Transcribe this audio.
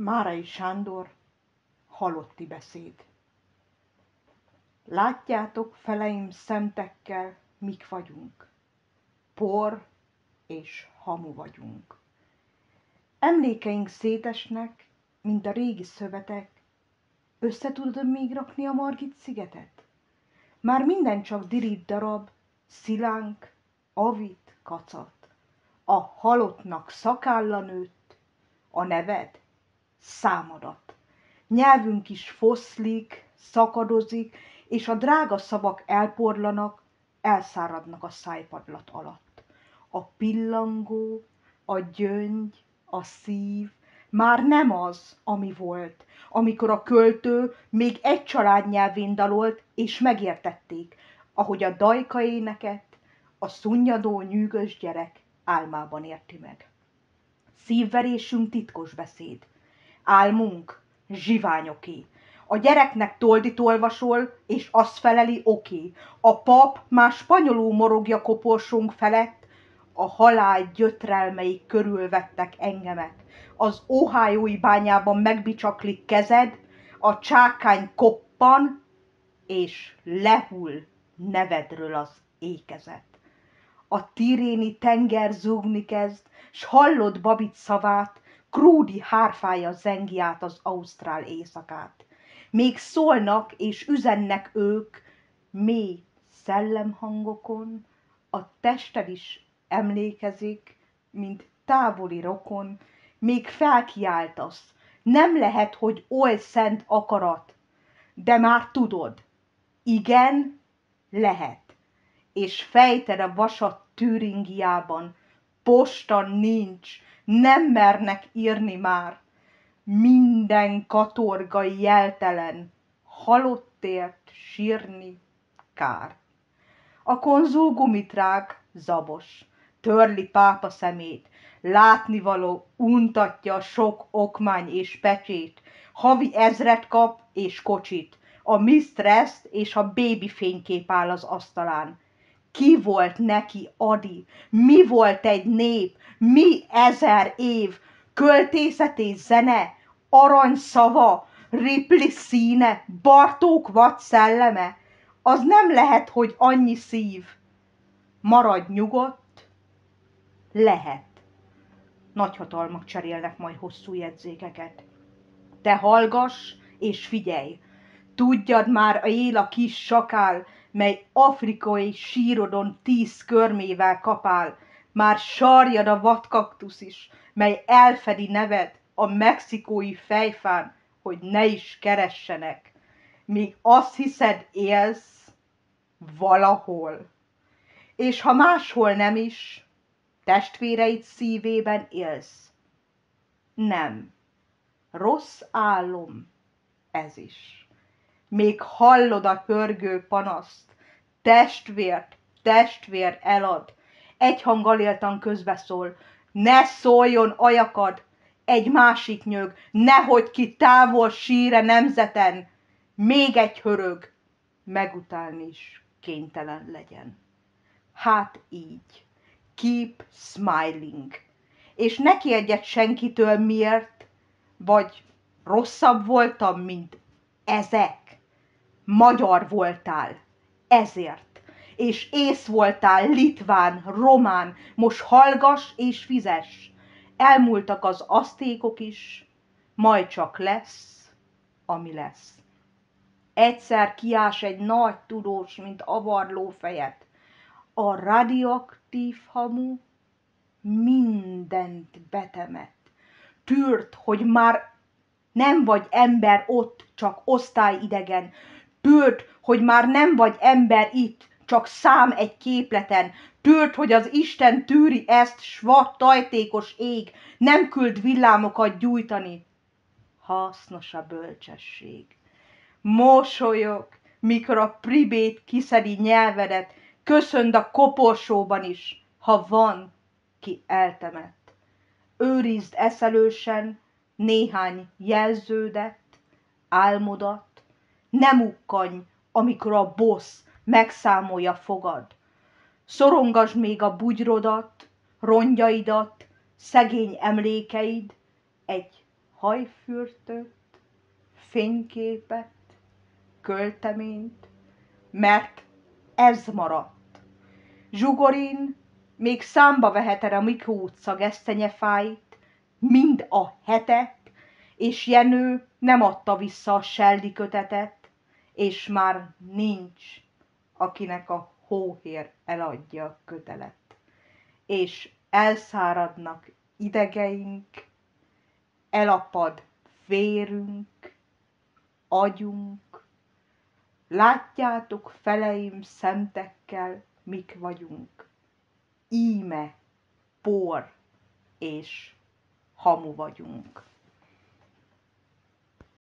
Márai Sándor, halotti beszéd. Látjátok, feleim, szemtekkel, mik vagyunk. Por és hamu vagyunk. Emlékeink szétesnek, mint a régi szövetek. Össze tudod még rakni a Margit-szigetet? Már minden csak dirít darab, szilánk, avit, kacat. A halottnak szakálla nőtt, a neved számadat. Nyelvünk is foszlik, szakadozik, és a drága szavak elporlanak, elszáradnak a szájpadlat alatt. A pillangó, a gyöngy, a szív már nem az, ami volt, amikor a költő még egy családnyelvén dalolt, és megértették, ahogy a dajka éneket a szunnyadó nyűgös gyerek álmában érti meg. Szívverésünk titkos beszéd, álmunk zsiványoké. A gyereknek toldit olvasol, és azt feleli oké. A pap már spanyolul morogja koporsónk felett, a halál gyötrelmei körülvettek engemet. Az Ohiói bányában megbicsaklik kezed, a csákány koppan, és lehull nevedről az ékezet. A tiréni tenger zúgni kezd, s hallod Babit szavát, Krúdi hárfája zengi át az ausztrál éjszakát. Még szólnak és üzennek ők mély szellemhangokon, a tested is emlékezik, mint távoli rokon, még felkiáltasz, nem lehet, hogy oly szent akarat, de már tudod, igen, lehet, és fejted a vasat Türingiában, posta nincs, nem mernek írni már, minden katorgai jeltelen, halottért sírni kár. A konzul gumitrág zabos, törli pápa szemét, látnivaló untatja sok okmány és pecsét, havi 1000 kap és kocsit, a mistress és a bébi fénykép áll az asztalán. Ki volt neki Adi? Mi volt egy nép? Mi 1000 év? Költészet és zene? Aranyszava? Ripley színe? Bartók vad szelleme? Az nem lehet, hogy annyi szív. Maradj nyugodt, lehet. Nagyhatalmak cserélnek majd hosszú jegyzékeket. Te hallgass és figyelj! Tudjad már, él a kis sakál, mely afrikai sírodon 10 körmével kapál. Már sarjad a vadkaktusz is, mely elfedi neved a mexikói fejfán, hogy ne is keressenek. Míg azt hiszed, élsz valahol. És ha máshol nem is, testvéreid szívében élsz. Nem. Rossz álom ez is. Még hallod a pörgő panaszt, testvér elad, egyhanggal éltan közbeszól, ne szóljon ajakad, egy másik nyög, nehogy ki távol síre nemzeten, még egy hörög, megutálni is kénytelen legyen. Hát így, keep smiling, és ne kérdjed senkitől miért, vagy rosszabb voltam, mint ezek. Magyar voltál, ezért, és ész voltál, litván, román, most hallgass és fizess. Elmúltak az aztékok is, majd csak lesz, ami lesz. Egyszer kiás egy nagy tudós, mint avarlófejet. A radioaktív hamu mindent betemett. Tűrt, hogy már nem vagy ember ott, csak osztályidegen. Tűrt, hogy már nem vagy ember itt, csak szám egy képleten. Tűrt, hogy az Isten tűri ezt, s vad tajtékos ég nem küld villámokat gyújtani. Hasznos a bölcsesség. Mosolyog, mikor a pribét kiszedi nyelvedet, köszönd a koporsóban is, ha van, ki eltemett. Őrizd eszelősen néhány jelződet, álmodat, nem ukkanj, amikor a bossz megszámolja fogad. Szorongasd még a bugyrodat, rongyaidat, szegény emlékeid, egy hajfürtöt, fényképet, költeményt, mert ez maradt. Zsugorin még számba veheted a Mikó utca gesztenyefáit, mind a hetet, és Jenő nem adta vissza a seldi kötetet, és már nincs, akinek a hóhér eladja a kötelet. És elszáradnak idegeink, elapad vérünk, agyunk, látjátok, feleim, szemtekkel, mik vagyunk. Íme por és hamu vagyunk.